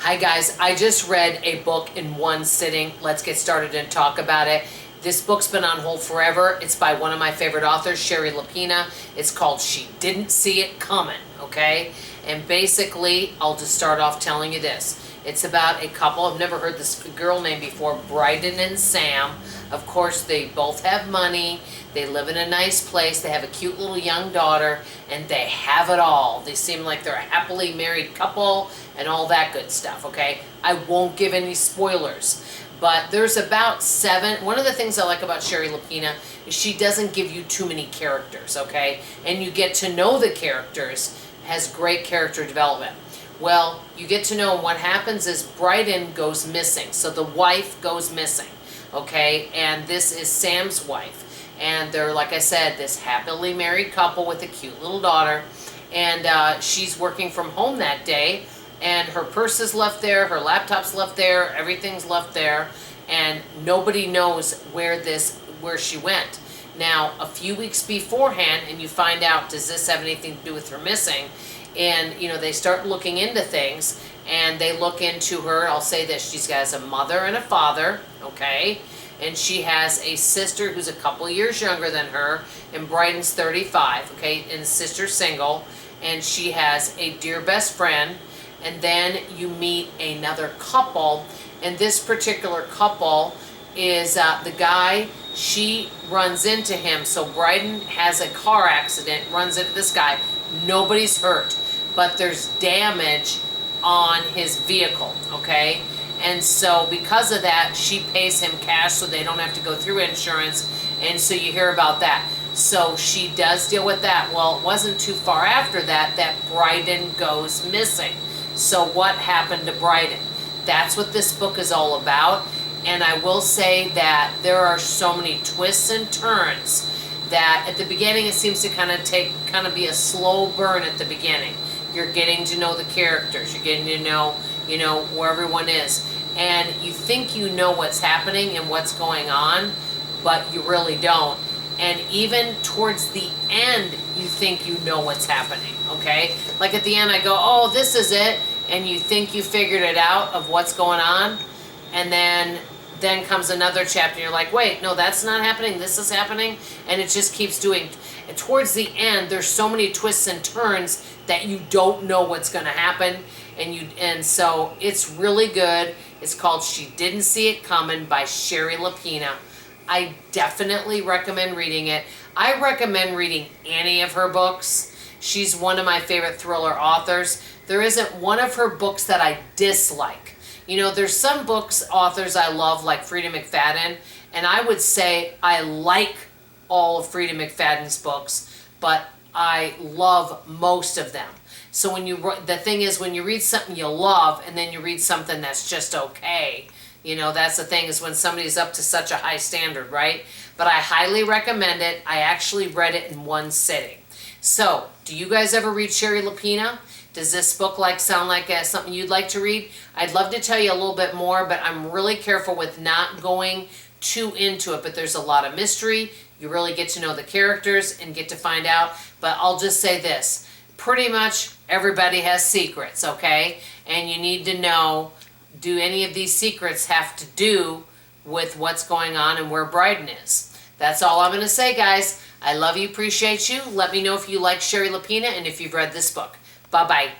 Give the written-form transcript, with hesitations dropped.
Hi guys, I just read a book in one sitting. Let's get started and talk about it. This book's been on hold forever. It's by one of my favorite authors, Shari Lapena. It's called She Didn't See It Coming, okay? And basically, I'll just start off telling you this. It's about a couple. I've never heard this girl name before, Bryden and Sam. Of course, they both have money. They live in a nice place. They have a cute little young daughter, and they have it all. They seem like they're a happily married couple and all that good stuff, okay? I won't give any spoilers, but there's about 7. One of the things I like about Shari Lapena is she doesn't give you too many characters, okay? And you get to know the characters, has great character development. Well, you get to know what happens is Bryden goes missing. So the wife goes missing, okay? And this is Sam's wife. And they're, like I said, this happily married couple with a cute little daughter. And she's working from home that day. And her purse is left there, her laptop's left there, everything's left there. And nobody knows where she went. Now, a few weeks beforehand, and you find out, does this have anything to do with her missing? And, you know, they start looking into things, and they look into her. I'll say this, she's got a mother and a father, okay? And she has a sister who's a couple years younger than her, and Bryden's 35, okay? And the sister's single, and she has a dear best friend. And then you meet another couple, and this particular couple is the guy, she runs into him. So Bryden has a car accident, runs into this guy. Nobody's hurt, but there's damage on his vehicle, okay? And so because of that, she pays him cash so they don't have to go through insurance, and so you hear about that. So she does deal with that. Well, it wasn't too far after that that Bryden goes missing. So what happened to Bryden? That's what this book is all about. And I will say that there are so many twists and turns that at the beginning it seems to kind of be a slow burn at the beginning. You're getting to know the characters. You're getting to know, where everyone is. And you think you know what's happening and what's going on, but you really don't. And even towards the end, you think you know what's happening, okay? Like at the end, I go, oh, this is it. And you think you figured it out of what's going on. And then comes another chapter. And you're like, wait, no, that's not happening. This is happening. And it just keeps doing. And towards the end, there's so many twists and turns that you don't know what's going to happen. And so it's really good. It's called She Didn't See It Coming by Shari Lapena. I definitely recommend reading it. I recommend reading any of her books. She's one of my favorite thriller authors. There isn't one of her books that I dislike. There's some authors I love, like Freida McFadden, and I would say I like all of Freida McFadden's books, but I love most of them. So the thing is, when you read something you love and then you read something that's just okay, that's the thing, is when somebody's up to such a high standard, right? But I highly recommend it. I actually read it in one sitting. So, do you guys ever read Shari Lapena? Does this book sound like something you'd like to read? I'd love to tell you a little bit more, but I'm really careful with not going too into it. But there's a lot of mystery. You really get to know the characters and get to find out. But I'll just say this. Pretty much everybody has secrets, okay? And you need to know, do any of these secrets have to do with what's going on and where Bryden is? That's all I'm going to say, guys. I love you, appreciate you. Let me know if you like Shari Lapena and if you've read this book. Bye-bye.